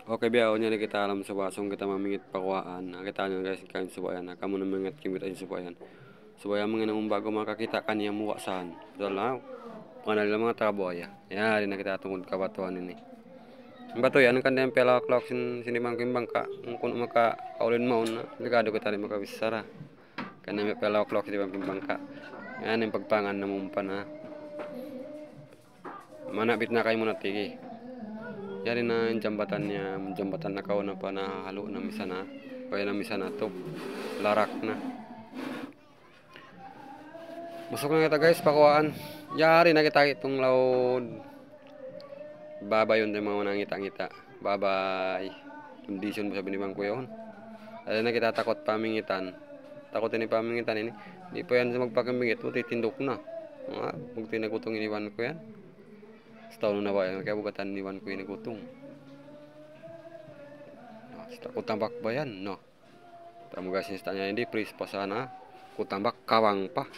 Oke biya nya kita alam subasong kita mamingit pakuaan. Kita nyo guys kain subayan. Kamu namangat kimit ay subayan. Subaya mga bago makakita kanya muwasan. Betul na. Pangalan mga tabo ya. Ya, rin na kita tungkol kabatuan ini. Bato yan kan yung pela clock sinimang kimbang ka. Kung maka kaulin mo na ligado kita rin makabisara. Kan yung pela clock sinimang kimbang ka. Yan yung pagpangan na mumpa na. Manabit na kayo muna tigi. Yari na yung jambatan na kao na pa na halo na misa na. Kaya na misa na to. Larak na. Masuk na kita guys, pakuaan. Yari na kita itong laod. Babay yun mga nangita-ngita. Babay. Condition mo sabi ni Bang Kuya. Ayun na kita takot pamingitan. Takot ini pamingitan ini. Di pa yan magpakambingit. Ito titindok na. Huwag tinagutong iniwan ko yan. Setahun na ba yan? Kaya bugatan iniwan ko inagutong. Kutambak ba yan? No. Tama guys, instanya hindi. Please pa sana. Kutambak kawang pa.